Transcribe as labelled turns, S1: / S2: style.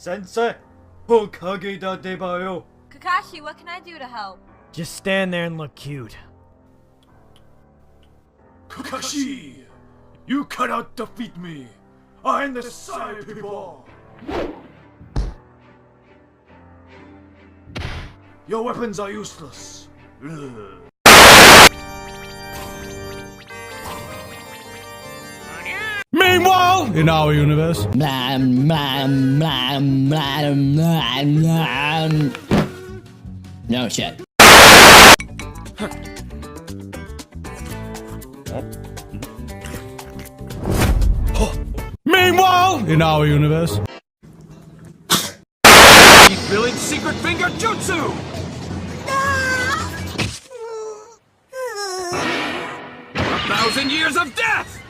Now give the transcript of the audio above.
S1: Sensei, Hokage da debayo.
S2: Kakashi, what can I do to help?
S3: Just stand there and look cute.
S1: Kakashi, you cannot defeat me. I'm the Sai people. Your weapons are useless.
S3: Meanwhile, in our universe.
S4: No shit.
S3: Meanwhile, in our universe.
S1: Keep Village Secret Finger Jutsu! 1,000 years of death!